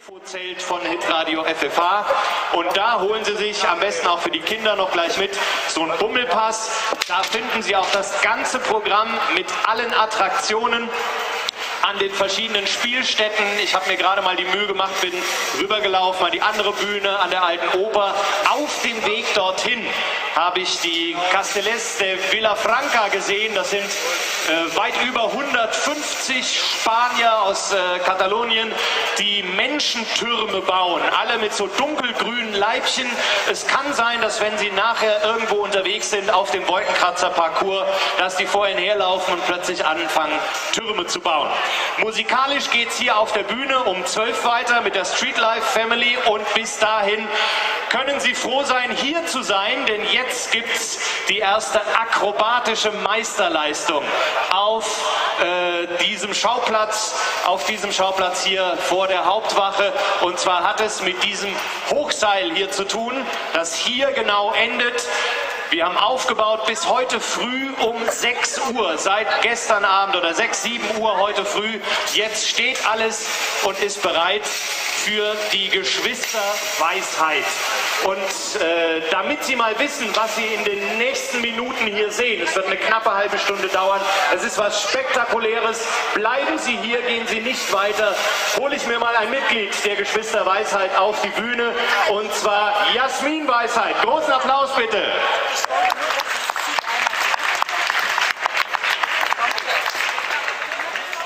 Infozelt von Hitradio FFH und da holen Sie sich am besten auch für die Kinder noch gleich mit so einen Bummelpass. Da finden Sie auch das ganze Programm mit allen Attraktionen an den verschiedenen Spielstätten. Ich habe mir gerade mal die Mühe gemacht, bin rübergelaufen an die andere Bühne, an der Alten Oper. Auf dem Weg dorthin habe ich die Castellers de Vilafranca gesehen. Das sind weit über 150 Spanier aus Katalonien, die Menschentürme bauen. Alle mit so dunkelgrünen Leibchen. Es kann sein, dass wenn sie nachher irgendwo unterwegs sind auf dem Wolkenkratzer-Parcours, dass die vorhin herlaufen und plötzlich anfangen, Türme zu bauen. Musikalisch geht es hier auf der Bühne um 12 weiter mit der Streetlife Family und bis dahin können Sie froh sein, hier zu sein, denn jetzt gibt es die erste akrobatische Meisterleistung auf diesem Schauplatz hier vor der Hauptwache. Und zwar hat es mit diesem Hochseil hier zu tun, das hier genau endet. Wir haben aufgebaut bis heute früh um 6 Uhr, seit gestern Abend oder 6, 7 Uhr heute früh. Jetzt steht alles und ist bereit für die Geschwisterweisheit. Und damit Sie mal wissen, was Sie in den nächsten Minuten hier sehen, es wird eine knappe halbe Stunde dauern, es ist was Spektakuläres, bleiben Sie hier, gehen Sie nicht weiter, hole ich mir mal ein Mitglied der Geschwisterweisheit auf die Bühne, und zwar Jasmin Weisheit. Großen Applaus bitte.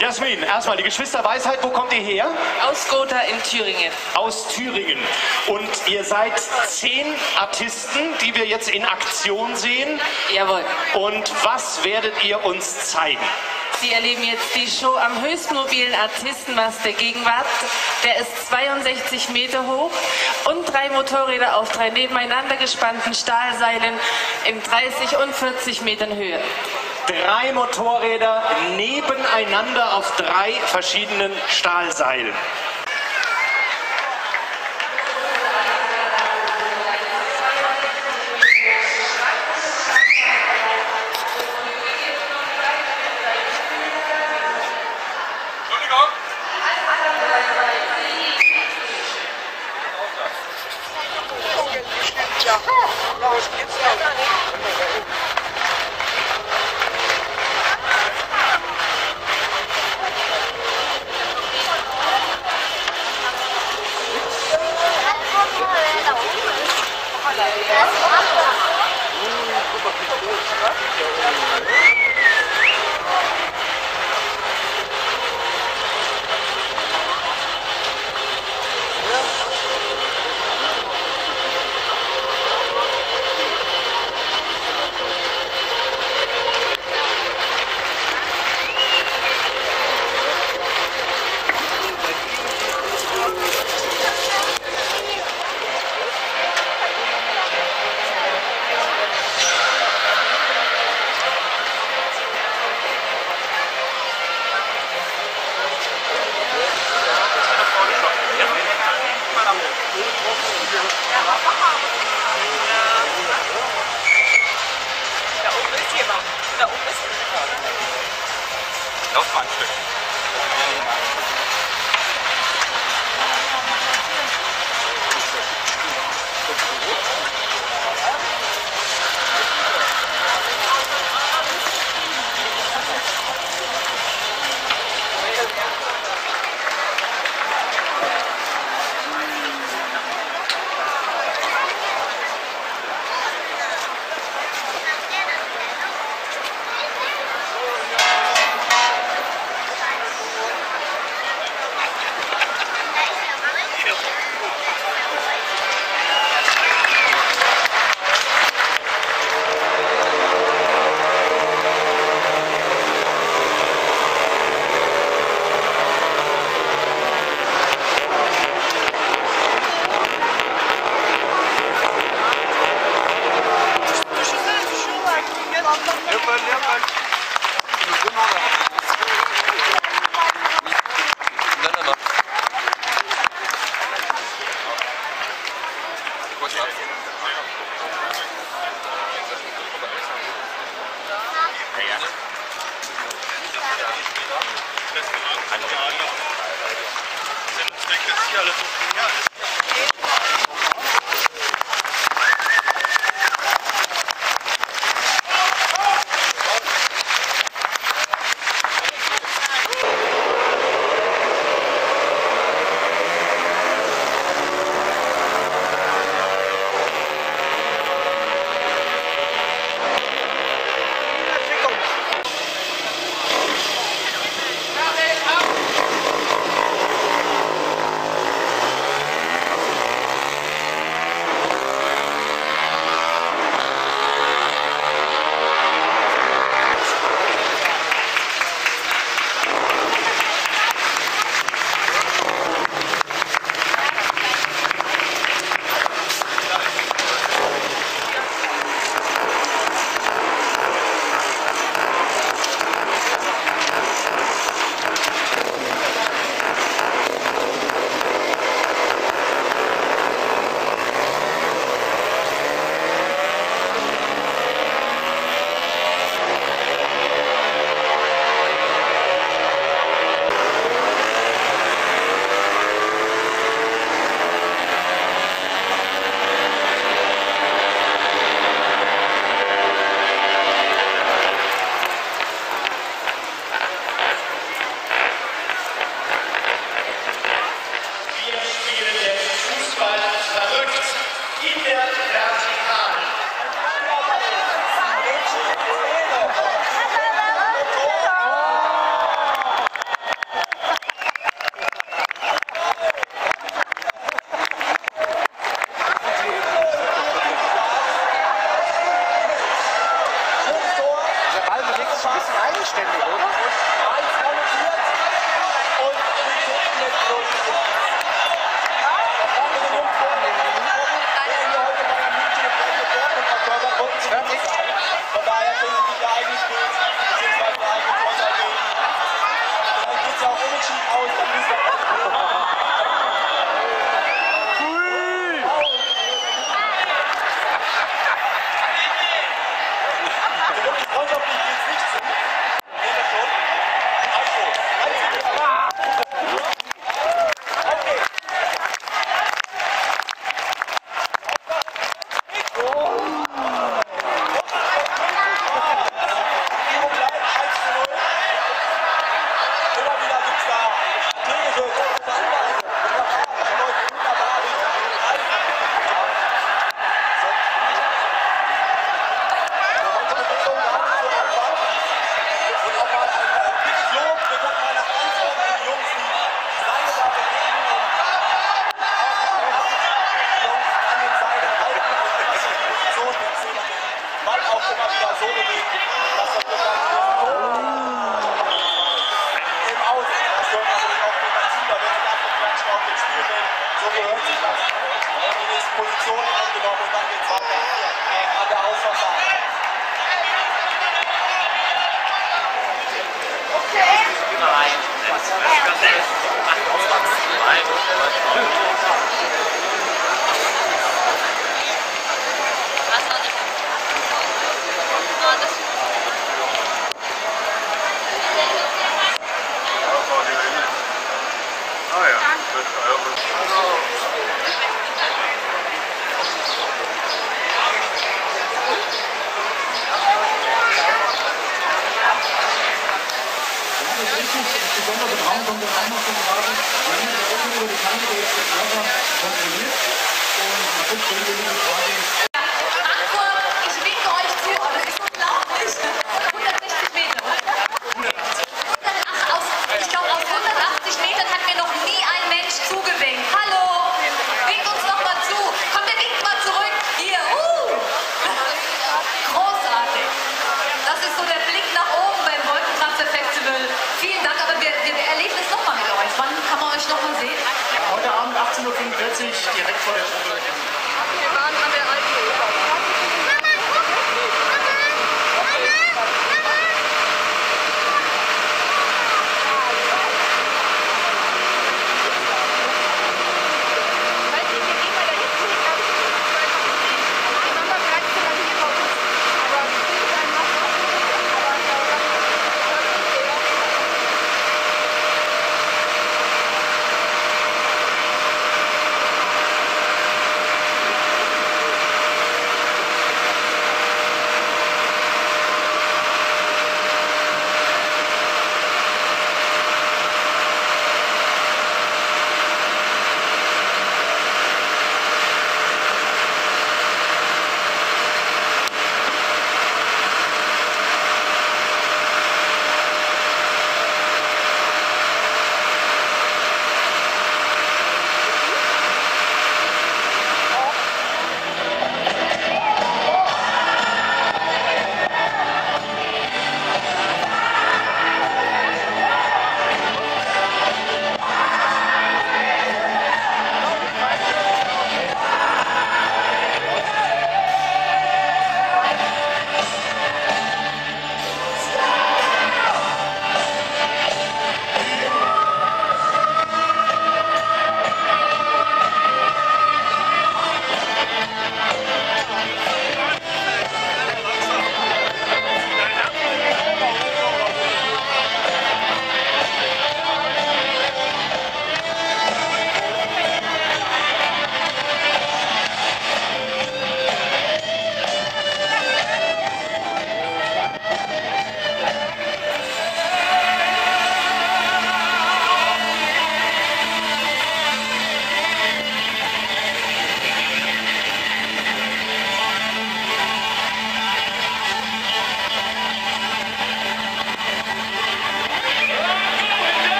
Jasmin, erstmal die Geschwisterweisheit, wo kommt ihr her? Aus Gotha in Thüringen. Aus Thüringen. Und ihr seid 10 Artisten, die wir jetzt in Aktion sehen. Jawohl. Und was werdet ihr uns zeigen? Sie erleben jetzt die Show am höchsten mobilen Artistenmast der Gegenwart. Der ist 62 Meter hoch und 3 Motorräder auf 3 nebeneinander gespannten Stahlseilen in 30 und 40 Metern Höhe. 3 Motorräder nebeneinander auf 3 verschiedenen Stahlseilen.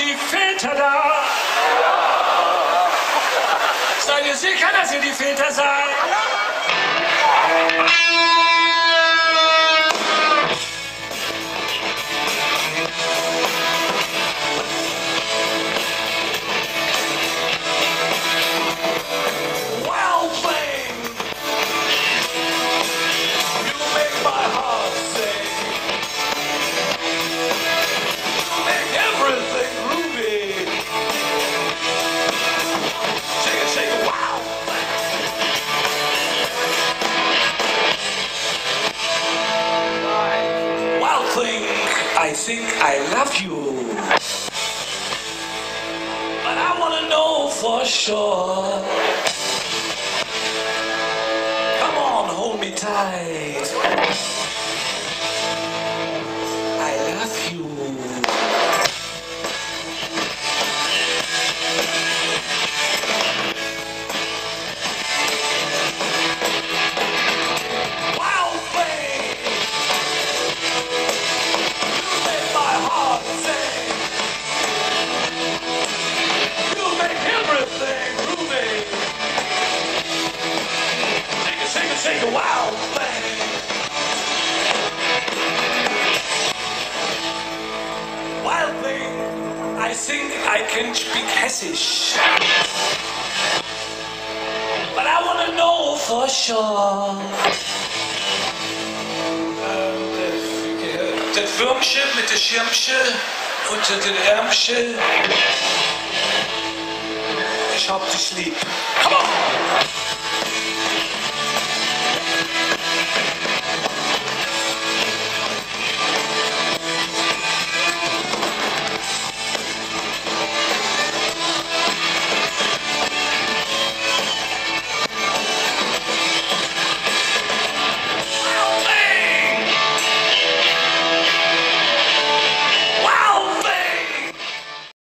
die Väter da? Seid ihr sicher, dass ihr die Väter seid? I think I love you, but I wanna know for sure. Come on, hold me tight. I love you. Shake a wild thing. Wild thing. I think I can speak Hessisch, but I want to know for sure. Das Würmchen mit der Schirmchen unter den Ärmchen. Ich hab dich lieb. Come on!